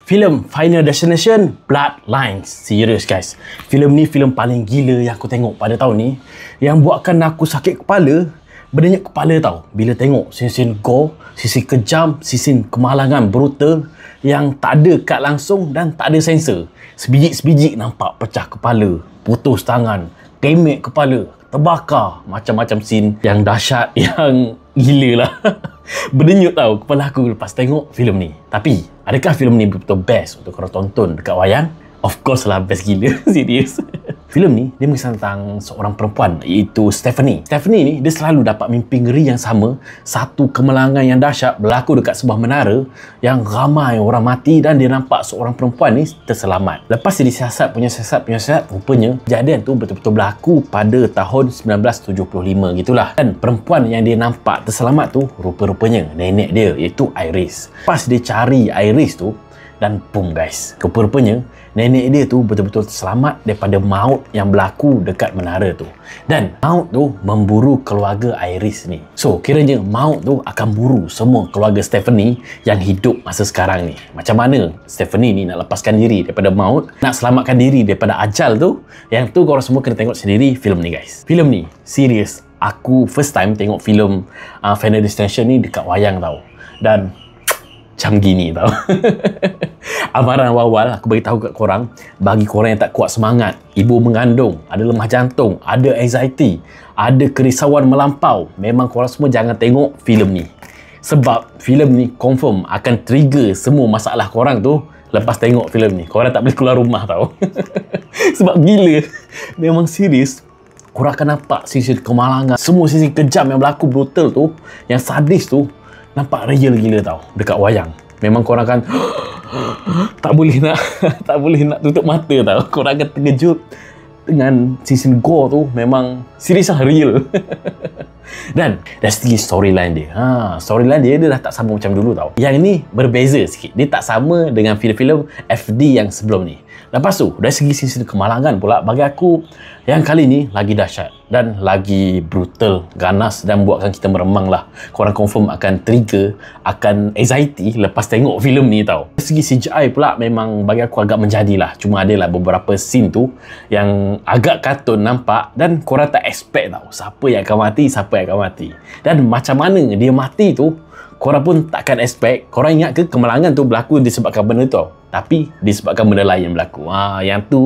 Filem Final Destination Bloodlines. Serius guys, filem ni filem paling gila yang aku tengok pada tahun ni, yang buatkan aku sakit kepala, berdenyut kepala tau bila tengok sin-sin gore, sin-sin kejam, sin-sin kemalangan brutal yang tak ada cut langsung dan tak ada sensor. Sebiji-sebiji nampak pecah kepala, putus tangan, temek kepala, terbakar, macam-macam scene yang dahsyat, yang gila lah. Berdenyut tau kepala aku lepas tengok filem ni. Tapi adakah filem ni betul best untuk korang tonton dekat wayang? Of course lah, best gila. Serius. Filem ni dia mengisah tentang seorang perempuan, iaitu Stephanie. Stephanie ni dia selalu dapat mimpi ngeri yang sama. Satu kemalangan yang dahsyat berlaku dekat sebuah menara yang ramai orang mati dan dia nampak seorang perempuan ni terselamat. Lepas dia disiasat punya siasat, rupanya kejadian tu betul-betul berlaku pada tahun 1975 gitulah. Dan perempuan yang dia nampak terselamat tu rupa-rupanya nenek dia, iaitu Iris. Pas dia cari Iris tu, dan boom guys, rupa-rupanya nenek dia tu betul-betul selamat daripada maut yang berlaku dekat menara tu. Dan maut tu memburu keluarga Iris ni. So kiranya maut tu akan buru semua keluarga Stephanie yang hidup masa sekarang ni. Macam mana Stephanie ni nak lepaskan diri daripada maut, nak selamatkan diri daripada ajal tu, yang tu korang semua kena tengok sendiri filem ni guys. Filem ni serius, aku first time tengok filem Final Destination ni dekat wayang tau. Dan macam gini tau. Amaran awal aku bagi tahu kat korang, bagi korang yang tak kuat semangat, ibu mengandung, ada lemah jantung, ada anxiety, ada kerisauan melampau, memang korang semua jangan tengok filem ni. Sebab filem ni confirm akan trigger semua masalah korang tu. Lepas tengok filem ni korang tak boleh keluar rumah tau. Sebab gila. Memang serius, korang akan nampak sisi kemalangan, semua sisi kejam yang berlaku brutal tu, yang sadis tu, nampak real gila tau dekat wayang. Memang korang akan tak boleh nak tutup mata tau. Korang akan terkejut dengan sisi gore tu, memang serius lah, real. Dan dari segi storyline dia, storyline dia dah tak sama macam dulu tau. Yang ni berbeza sikit, dia tak sama dengan filem-filem FD yang sebelum ni. Lepas tu dari segi sisi kemalangan pula, bagi aku yang kali ni lagi dahsyat dan lagi brutal, ganas, dan buatkan kita meremang lah. Korang confirm akan trigger, akan anxiety lepas tengok filem ni tau. Dari segi CGI pula memang bagi aku agak menjadilah. Cuma adalah beberapa scene tu yang agak kartun nampak, dan korang tak expect tau siapa yang akan mati. Dan macam mana dia mati tu, korang pun takkan expect. Korang ingat ke kemalangan tu berlaku disebabkan benda tu tau, tapi disebabkan benda lain yang berlaku. Yang tu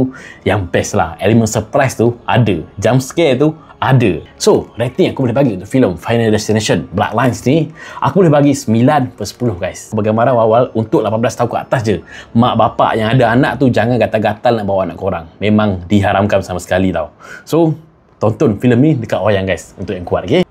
yang best lah. Elemen surprise tu ada, jump scare tu ada. So rating aku boleh bagi untuk filem Final Destination Bloodlines ni, aku boleh bagi 9/10 guys. Sebagai gambaran awal, untuk 18 tahun ke atas je, mak bapak yang ada anak tu jangan gatal-gatal nak bawa anak korang. Memang diharamkan sama sekali tau. So tonton filem ni dekat wayang guys, untuk yang kuat, okay?